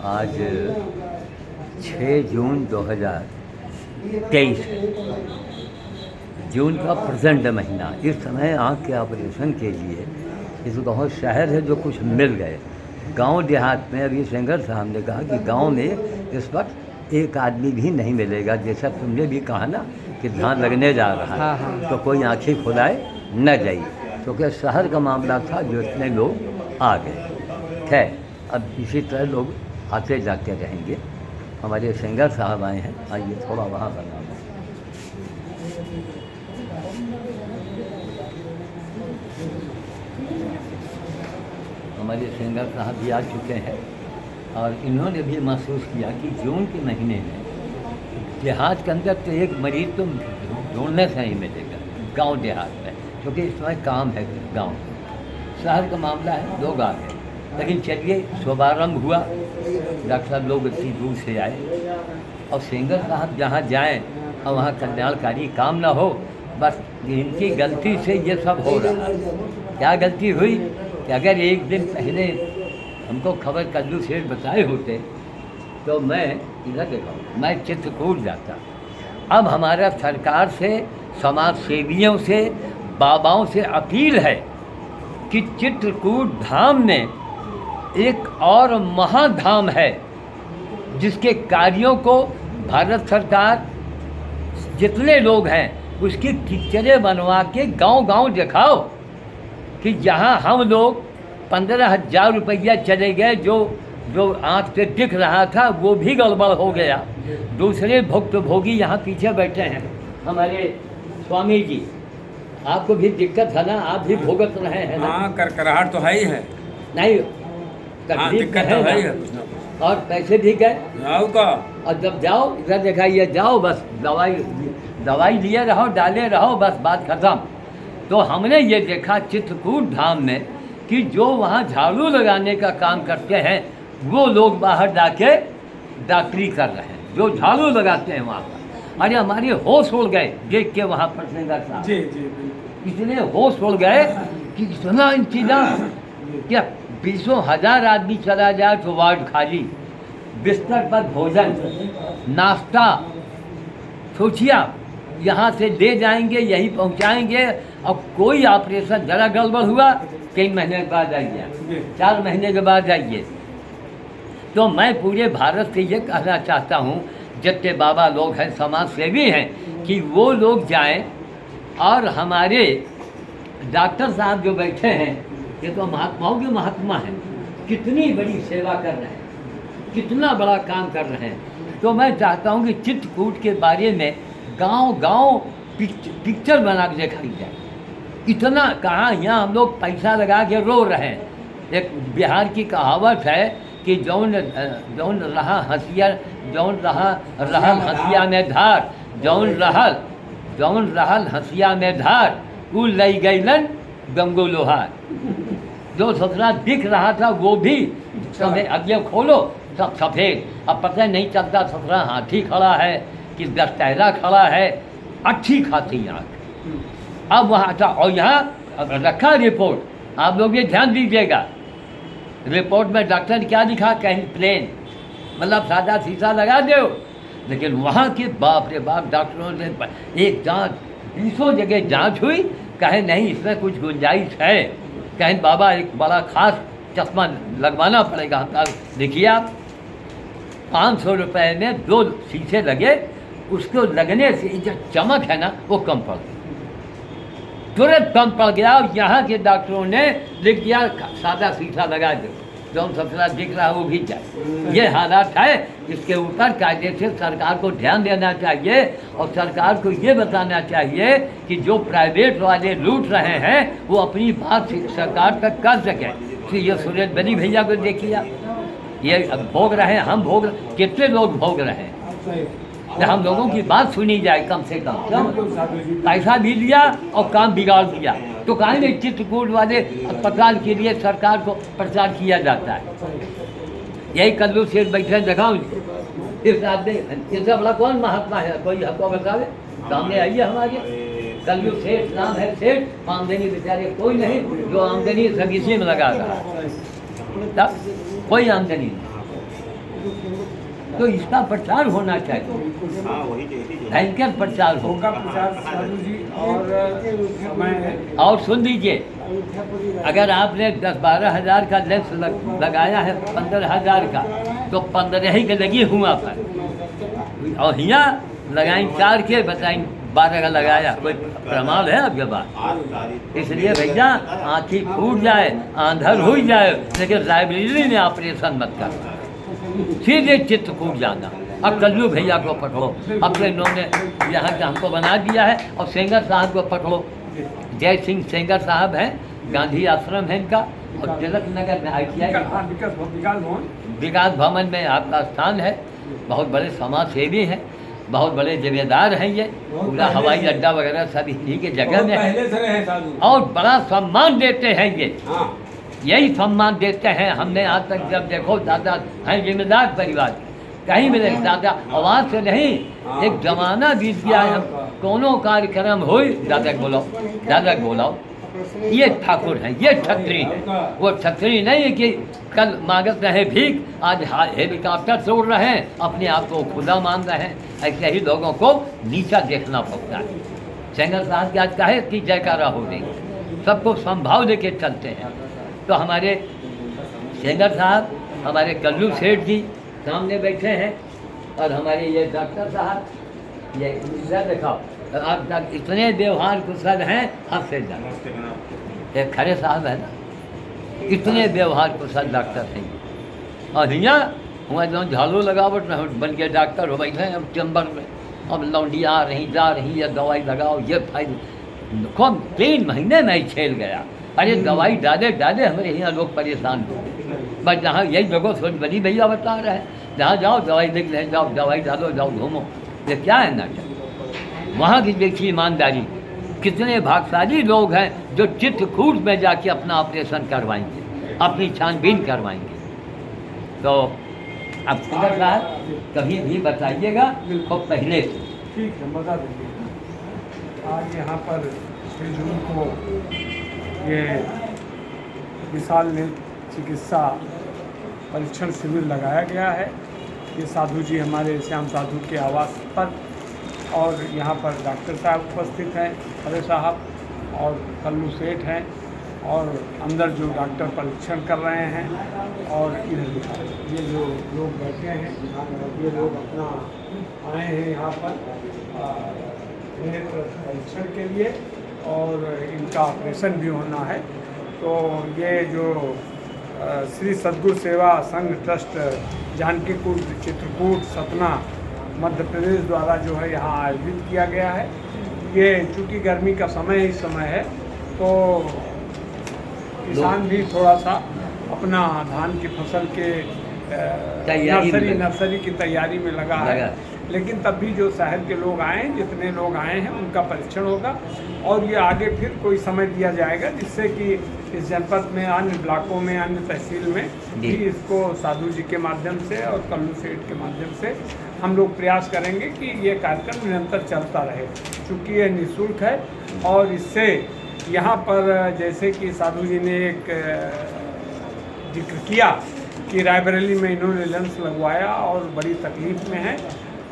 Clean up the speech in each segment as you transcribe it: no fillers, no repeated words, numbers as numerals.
आज 6 जून 2023 है। जून का प्रेजेंट महीना। इस समय आँख के ऑपरेशन के लिए इस गाँव शहर है जो कुछ मिल गए। गांव देहात में अभी सेंगर साहब ने कहा कि गांव में इस वक्त एक आदमी भी नहीं मिलेगा। जैसा तुमने भी कहा ना कि धान लगने जा रहा है, तो कोई आँखें खुलाए न जाइए, क्योंकि शहर का मामला था जो इतने लोग आ गए। खैर, अब इसी तरह लोग आते जाते रहेंगे। हमारे सेंगर साहब आए हैं, आइए थोड़ा वहाँ बना। हमारे सेंगर साहब भी आ चुके हैं और इन्होंने भी महसूस किया कि जून के महीने में देहात के अंदर तो एक मरीज तो ढूंढने से ही मिलेगा गांव देहात में, क्योंकि इस समय काम है गांव में। शहर का मामला है, लोग आ गए। लेकिन चलिए, शुभारंभ हुआ, डॉक्टर साहब लोग इतनी दूर से आए और सेंगर साहब जहाँ जाएँ और वहाँ कल्याणकारी काम ना हो, बस इनकी गलती से ये सब हो रहा है। क्या गलती हुई कि अगर एक दिन पहले हमको खबर कल्लू सेठ बताए होते तो मैं इधर देखा, मैं चित्रकूट जाता। अब हमारा सरकार से, समाज सेवियों से, बाबाओं से अपील है कि चित्रकूट धाम में एक और महाधाम है जिसके कार्यों को भारत सरकार जितने लोग हैं उसकी पिक्चरें बनवा के गांव-गांव दिखाओ कि जहां हम लोग 15,000 रुपया चले गए, जो आँख से दिख रहा था वो भी गड़बड़ हो गया। दूसरे भुक्तभोगी यहाँ पीछे बैठे हैं, हमारे स्वामी जी, आपको भी दिक्कत है ना, आप भी भुगत रहे हैं ना? हाँ, करकराहट तो है ही है। नहीं, दिक्कत तो है ही है। और पैसे भी गए का। और जब जाओ इधर दिखाइए, जाओ बस दवाई लिए रहो, डाले रहो, बस बात खत्म। तो हमने ये देखा चित्रकूट धाम में कि जो वहाँ झाड़ू लगाने का काम करते हैं वो लोग बाहर जाके डॉक्टरी कर रहे हैं, जो झाड़ू लगाते हैं वहाँ पर। अरे हमारे होश उड़ गए देख के वहाँ पर सेंगर साहब, इतने होश उड़ गए कि इतना इंतजाम, क्या 20,000 आदमी चला जाए तो वार्ड खाली, बिस्तर पर भोजन, नाश्ता। सोचिए आप, यहाँ से ले जाएंगे, यहीं पहुँचाएंगे, और कोई ऑपरेशन जरा गड़बड़ हुआ कई महीने के बाद आइए, 4 महीने के बाद आइए। तो मैं पूरे भारत से ये कहना चाहता हूँ, जितने बाबा लोग हैं, समाज सेवी हैं, कि वो लोग जाएं और हमारे डॉक्टर साहब जो बैठे हैं, ये तो महात्माओं के महात्मा हैं, कितनी बड़ी सेवा कर रहे हैं, कितना बड़ा काम कर रहे हैं। तो मैं चाहता हूँ कि चित्रकूट के बारे में गांव-गांव पिक्चर बना के दिखाई जाए। इतना कहाँ, यहाँ हम लोग पैसा लगा के रो रहे हैं। एक बिहार की कहावत है कि जौन रहा हंसिया, जौन रहल हंसिया में धार, जौन रहल हंसिया में धार, उ लई गईलन गंगो लोहार। जो ससुरा दिख रहा था वो भी सफेद, अब ये खोलो सब सफ़ेद, अब पता नहीं चलता ससुरा हाथी खड़ा है कि दशहरा खड़ा है, अच्छी खासी आँख। अब वहाँ था, और यहाँ रखा रिपोर्ट, आप लोग ये ध्यान दीजिएगा, रिपोर्ट में डॉक्टर ने क्या लिखा, कहीं प्लेन, मतलब सादा शीशा लगा दो। लेकिन वहाँ के बाप रे बाप डॉक्टरों ने एक जांच, 20 जगह जांच हुई, कहे नहीं इसमें कुछ गुंजाइश है, कहें बाबा एक बड़ा खास चश्मा लगवाना पड़ेगा। देखिए आप, 500 रुपये में 2 शीशे लगे, उसको लगने से जो चमक है ना वो कम पड़ गई, तुरंत कम पड़ गया। और यहाँ के डॉक्टरों ने लिख दिया सादा शीशा लगा दो, जो सबसे दिख रहा है वो भी चाहिए। ये हालात है, इसके ऊपर कायदे से सरकार को ध्यान देना चाहिए और सरकार को ये बताना चाहिए कि जो प्राइवेट वाले लूट रहे हैं वो अपनी बात सरकार तक कर सकें। तो ये सुरेश बनी भैया को देखिए, ये भोग रहे हैं, हम भोग, कितने लोग भोग रहे हैं, तो हम लोगों की बात सुनी जाए कम से कम। पैसा भी लिया और काम बिगाड़ दिया, तो कहीं नहीं चित्रकूट वाले अस्पताल के लिए सरकार को प्रचार किया जाता है। यही कल्लू सेठ बैठे दिखाओ, इस आदमी इससे बड़ा कौन महात्मा है, कोई हमको बतावे, सामने आइए हमारे। कल्लू सेठ नाम है, सेठ, आमदनी बेचारे कोई नहीं, जो आमदनी सब इसी में लगा रहा है। तब कोई आमदनी नहीं। तो इसका प्रचार होना चाहिए, भयंकर प्रचार हो। होगा प्रचार साधु जी, और समय है। और सुन लीजिए, अगर आपने 10-12 हज़ार का लेंस लगाया है 15,000 का, तो 15 ही के लगी हुआ पर, और यहाँ लगाई 4 के, बताई 12 का लगाया, कोई प्रमाण है आपके पास? इसलिए भैया आँखी फूट जाए, आंधर हो जाए, लेकिन लाइब्रेरी में ऑपरेशन मत कर, सीधे चित्रकूट जाना। अब कल्लू भैया को पकड़ो, अब तो इन्होंने यहाँ से हमको बना दिया है, और सेंगर साहब को पकड़ो। जय सिंह सेंगर साहब हैं, गांधी आश्रम है इनका, और तिलक नगर में ITI विकास भवन में आपका स्थान है। बहुत बड़े समाज सेवी हैं, बहुत बड़े जिम्मेदार हैं, ये पूरा हवाई अड्डा वगैरह सब इन्हीं के जगह में है, पहले से रहे साधु। और बड़ा सम्मान देते हैं ये, हाँ, यही सम्मान देते हैं। हमने आज तक जब देखो दादा हैं जिम्मेदार परिवार के, कहीं मिले दादा आवाज़ से नहीं, एक जमाना बीत गया है, कोनो कार्यक्रम हो दादा को बोलाओ, दादा को बोलाओ। ये ठाकुर हैं, ये छत्री हैं, वो छत्री नहीं है कि कल मांगत रहे भीख, आज हेलीकॉप्टर छोड़ रहे हैं, अपने आप को खुदा मान रहे हैं। ऐसे ही लोगों को नीचा देखना पड़ता है। सेंगर साहब की आज कहे कि जयकारा हो रही, सबको संभाव लेके चलते हैं। तो हमारे सेंगर साहब, हमारे कल्लू सेठ जी सामने बैठे हैं, और हमारे ये डॉक्टर साहब, ये इधर दिखाओ, आप तक इतने व्यवहार कुशल हैं, हद से ज़्यादा। एक खरे साहब है ना, इतने व्यवहार कुशल डॉक्टर हैं। और यहाँ हुआ जो झाड़ू लगावट बन के डॉक्टर हो बैठे हैं अब चैम्बर में, अब लौंडी आ रही जा रही है, दवाई लगाओ, ये फायदे खूब 3 महीने में ही छेल गया। अरे दवाई डाले डाले हमारे यहाँ लोग परेशान हो गए। बस जहाँ यही लोगों सोच बनी भैया बता रहे हैं, जहाँ जाओ दवाई लिख ले, जाओ दवाई डालो, जाओ घूमो, ये क्या है नाटक। वहाँ की देखिए ईमानदारी, कितने भाग्यशाली लोग हैं जो चित्रकूट में जाके अपना ऑपरेशन करवाएंगे, अपनी छानबीन करवाएंगे। तो अब सिंगर साहब कभी भी बताइएगा तो पहले से। ठीक है, बता देंगे। आज यहाँ पर 6 जून को ये विशाल नेत्र चिकित्सा परीक्षण शिविर लगाया गया है। ये साधु जी हमारे श्याम साधु के आवास पर, और यहाँ पर डॉक्टर साहब उपस्थित हैं, खरे साहब और कल्लू सेठ हैं, और अंदर जो डॉक्टर परीक्षण कर रहे हैं, और इधर ये जो लोग बैठे हैं, ये लोग अपना आए हैं यहाँ पर नेत्र परीक्षण के लिए, और इनका ऑपरेशन भी होना है। तो ये जो श्री सद्गुरु सेवा संघ ट्रस्ट जानकीपुर चित्रकूट सतना मध्य प्रदेश द्वारा जो है यहाँ आयोजित किया गया है। ये चूँकि गर्मी का समय इस समय है, तो किसान भी थोड़ा सा अपना धान की फसल के नर्सरी की तैयारी में लगा है। लेकिन तब भी जो शहर के लोग आए, जितने लोग आए हैं उनका परीक्षण होगा, और ये आगे फिर कोई समय दिया जाएगा जिससे कि इस जनपद में अन्य ब्लॉकों में, अन्य तहसील में भी इसको साधु जी के माध्यम से और कल्लू सेठ के माध्यम से हम लोग प्रयास करेंगे कि ये कार्यक्रम निरंतर चलता रहे, क्योंकि ये निःशुल्क है। और इससे यहाँ पर जैसे कि साधु जी ने एक जिक्र किया कि रायबरेली में इन्होंने लेंस लगवाया और बड़ी तकलीफ में है,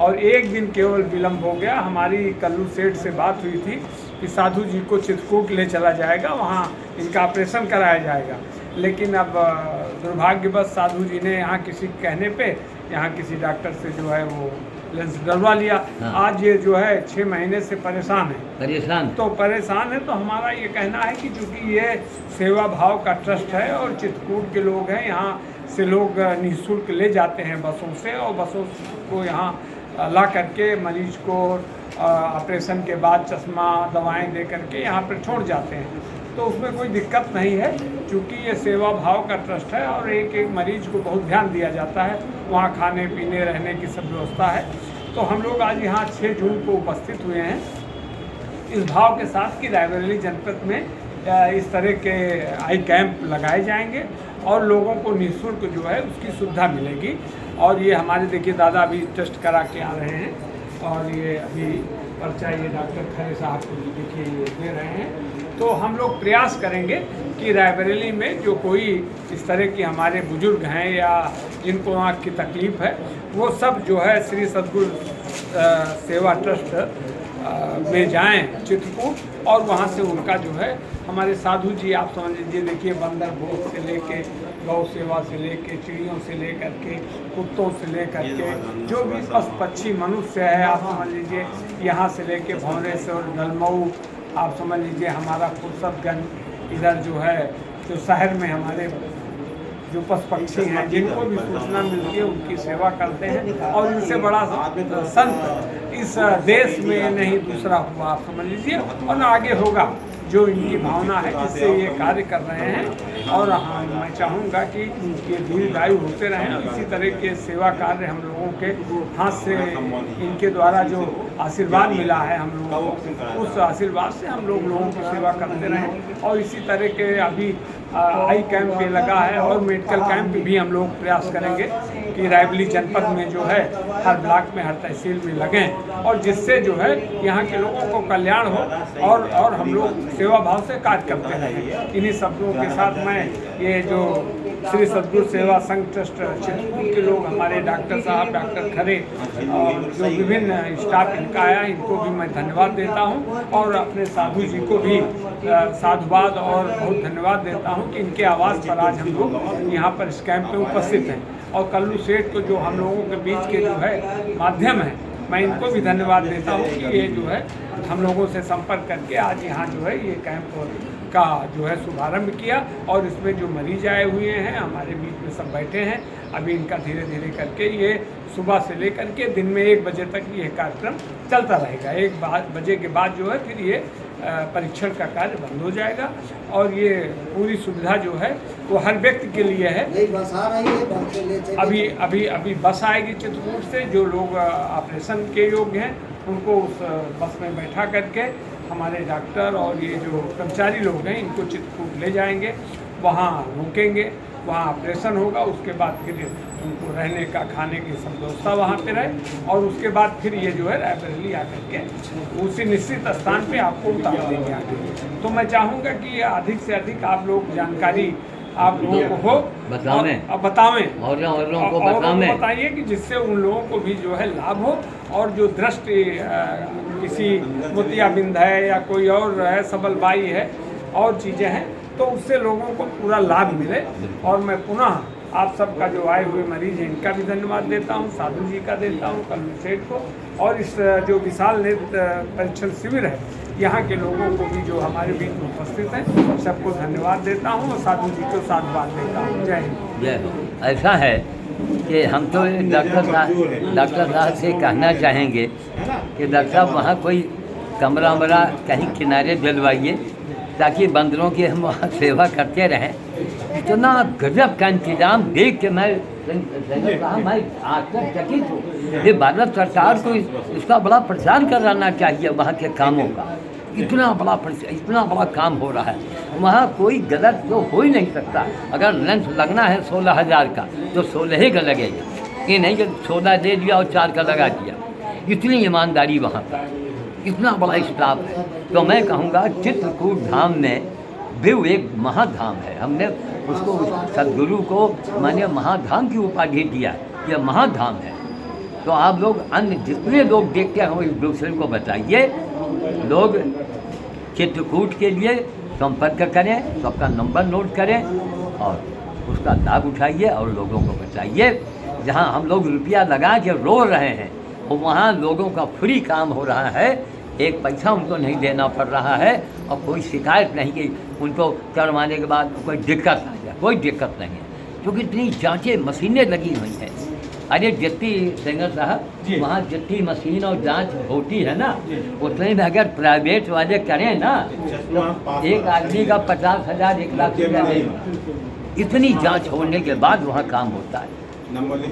और एक दिन केवल विलम्ब हो गया। हमारी कल्लू सेठ से बात हुई थी कि साधु जी को चित्रकूट ले चला जाएगा, वहाँ इनका ऑपरेशन कराया जाएगा। लेकिन अब दुर्भाग्यवश साधु जी ने यहाँ किसी कहने पे यहाँ किसी डॉक्टर से जो है वो लेंस डलवा लिया। हाँ। आज ये जो है 6 महीने से परेशान है। तो परेशान है, तो हमारा ये कहना है कि चूँकि ये सेवा भाव का ट्रस्ट है और चित्रकूट के लोग हैं, यहाँ से लोग निःशुल्क ले जाते हैं बसों से, और बसों को यहाँ ला करके मरीज को ऑपरेशन के बाद चश्मा दवाएं दे करके यहाँ पर छोड़ जाते हैं। तो उसमें कोई दिक्कत नहीं है, क्योंकि ये सेवा भाव का ट्रस्ट है और एक एक मरीज को बहुत ध्यान दिया जाता है। वहाँ खाने पीने रहने की सब व्यवस्था है। तो हम लोग आज यहाँ 6 जून को उपस्थित हुए हैं इस भाव के साथ कि रायबरेली जनपद में इस तरह के आई कैंप लगाए जाएंगे और लोगों को निःशुल्क जो है उसकी सुविधा मिलेगी। और ये हमारे देखिए दादा अभी टेस्ट करा के आ रहे हैं, और ये अभी पर्चा ये डॉक्टर खरे साहब को देखिए ये दे रहे हैं। तो हम लोग प्रयास करेंगे कि रायबरेली में जो कोई इस तरह की हमारे बुजुर्ग हैं या जिनको आँख की तकलीफ़ है, वो सब जो है श्री सद्गुरु सेवा ट्रस्ट में जाएं चित्रकूट, और वहाँ से उनका जो है हमारे साधु जी, आप समझ लीजिए, देखिए बंदर भोग से लेके, गौ सेवा से लेके, चिड़ियों से लेकर के, कुत्तों से लेकर के, जो भी पशु पक्षी मनुष्य है, आप समझ लीजिए, यहाँ से लेके भंवरेश्वर, गलमऊ, आप समझ लीजिए हमारा फुर्सतगंज, इधर जो है जो शहर में हमारे जो पशु पक्षी हैं, जिनको भी सूचना मिलती है उनकी सेवा करते हैं, और इनसे बड़ा संत इस देश में नहीं दूसरा हुआ, आप समझ लीजिए, और न आगे होगा, जो इनकी भावना है जिससे ये कार्य कर रहे हैं। और हाँ, मैं चाहूँगा कि ये दीर्घायु होते रहें, और इसी तरह के सेवा कार्य हम लोगों के हाथ से, इनके द्वारा जो आशीर्वाद मिला है हम लोगों को, उस आशीर्वाद से हम लोगों की सेवा करते रहें। और इसी तरह के अभी आई कैंप भी लगा है, और मेडिकल कैंप भी हम लोग प्रयास करेंगे कि रायबरेली जनपद में जो है हर ब्लॉक में, हर तहसील में लगें, और जिससे जो है यहाँ के लोगों को कल्याण हो, और हम लोग सेवा भाव से कार्य करते रहें। इन्हीं शब्दों के साथ मैं ये जो श्री सद्गुरु सेवा संघ ट्रस्ट चित्रकूट के लोग, हमारे डॉक्टर साहब, डॉक्टर खरे, और जो विभिन्न स्टाफ इनका आया, इनको भी मैं धन्यवाद देता हूँ, और अपने साधु जी को भी साधुवाद और बहुत धन्यवाद देता हूँ कि इनके आवाज़ पर आज हम लोग यहाँ पर इस कैंप में उपस्थित हैं। और कल्लू सेठ को, जो हम लोगों के बीच के जो है माध्यम है, मैं इनको भी धन्यवाद देता हूँ कि ये जो है हम लोगों से संपर्क करके आज यहाँ जो है ये कैंप का जो है शुभारंभ किया, और इसमें जो मरीज आए हुए हैं हमारे बीच में सब बैठे हैं। अभी इनका धीरे धीरे करके ये सुबह से लेकर के दिन में 1 बजे तक ये कार्यक्रम चलता रहेगा। 1 बजे के बाद जो है फिर ये परीक्षण का कार्य बंद हो जाएगा, और ये पूरी सुविधा जो है वो हर व्यक्ति के लिए है। अभी बस आएगी चित्रकूट से, जो लोग ऑपरेशन के योग्य हैं उनको उस बस में बैठा करके हमारे डॉक्टर और ये जो कर्मचारी लोग हैं इनको चित्रकूट ले जाएंगे, वहाँ रुकेंगे, वहाँ ऑपरेशन होगा, उसके बाद फिर उनको रहने का, खाने की सब व्यवस्था वहाँ पे रहे, और उसके बाद फिर ये जो है रायबरेली आकर के उसी निश्चित स्थान पे आपको उतार देंगे आगे। तो मैं चाहूँगा कि अधिक से अधिक आप लोग जानकारी आप लोगों को हो, बतावें और लोगों को बताइए कि जिससे उन लोगों को भी जो है लाभ हो, और जो दृष्टि किसी मोतियाबिंद है या कोई और है, सबल बाई है, और चीज़ें हैं, तो उससे लोगों को पूरा लाभ मिले। और मैं पुनः आप सबका जो आए हुए मरीज हैं इनका भी धन्यवाद देता हूं, साधु जी का देता हूं, कल्लू सेठ को, और इस जो विशाल नेत्र परीक्षण शिविर है यहाँ के लोगों को भी जो हमारे बीच में उपस्थित हैं सबको धन्यवाद देता हूँ, और साधु जी को साधुवाद देता हूँ। जय हिंद। जय हो। ऐसा है कि हम तो डॉक्टर साहब से कहना चाहेंगे कि डॉक्टर साहब वहाँ कोई कमरा वमरा कहीं किनारे दिलवाइए, ताकि बंदरों की हम वहाँ सेवा करते रहें। इतना गजब का इंतजाम देख के मैं आश्चर्यचकित हूँ। ये भारत सरकार को इसका बड़ा प्रचार कराना चाहिए, वहाँ के कामों का। इतना बड़ा काम हो रहा है वहाँ, कोई गलत तो हो ही नहीं सकता। अगर लेंस लगना है 16,000 का तो 16 का लगेगा, ये नहीं कि 16 दे दिया और 4 का लगा दिया। इतनी ईमानदारी वहाँ पर, इतना बड़ा स्टाफ है। तो मैं कहूँगा चित्रकूट धाम में भी एक महाधाम है। हमने उसको सद्गुरु को माने महाधाम की उपाधि दिया, यह महाधाम है। तो आप लोग अन्य जितने लोग देखते हैं वो एक दूसरे को बताइए, लोग चित्रकूट के लिए संपर्क करें, सबका नंबर नोट करें और उसका लाभ उठाइए और लोगों को बताइए। जहाँ हम लोग रुपया लगा के रो रहे हैं वहाँ लोगों का फ्री काम हो रहा है, एक पैसा उनको नहीं देना पड़ रहा है, और कोई शिकायत नहीं कि उनको करवाने के बाद कोई दिक्कत आ जाए, कोई दिक्कत नहीं है, क्योंकि इतनी जांचें मशीनें लगी हुई हैं। अरे जितनी सेंगर साहब वहाँ जितनी मशीन और जांच होती है ना, उतने में अगर प्राइवेट वाले करें ना तो एक आदमी का 50,000 1 लाख रुपया नहीं। इतनी जांच होने के बाद वहाँ काम होता है।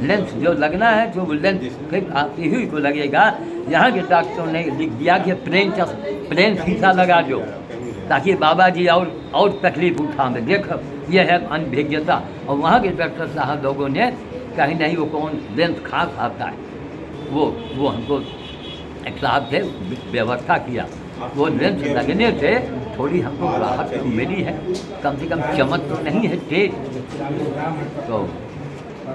लेंस जो लगना है जो लेंस फिर आपकी ही को लगेगा। यहाँ के डॉक्टरों ने लिख दिया कि प्लेन शीशा लगा दो, ताकि बाबा जी और तकलीफ उठाएं। देखो ये है अनभिज्ञता। और वहाँ के डॉक्टर साहब लोगों ने कहीं नहीं वो कौन लेंस खास आता है, वो हमको एक साहब थे व्यवस्था किया, वो लेंस लगने से थोड़ी हमको राहत तो मिली है, कम से कम चमक तो नहीं है तेज। तो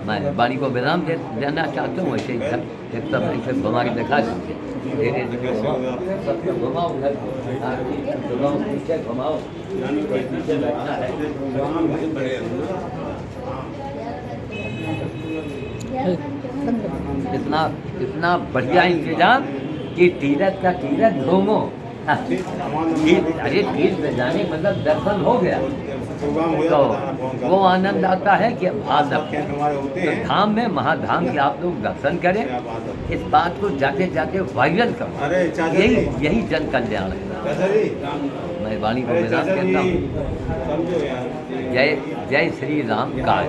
मैं वाणी को विराम देना चाहता हूँ। ऐसे ही घर एक सब ऐसे घुमा के दिखा दीजिए, धीरे धीरे घुमाओ, सबको घुमाओ, घर घुमाओ, पीछे घुमाओ, पीछे बैठना है। इतना बढ़िया इंतजाम कि तीरथ का तीरथ घूमो। अरे तीर्थ में जाने मतलब दर्शन हो गया तो वो आनंद आता है कि भाव रखें। तो धाम में महाधाम के आप लोग दर्शन करें, इस बात को जाते जाते वायरल करो, यही जन कल्याण है। मैं वाणी को विराम करता हूँ। जय जय श्री राम काज।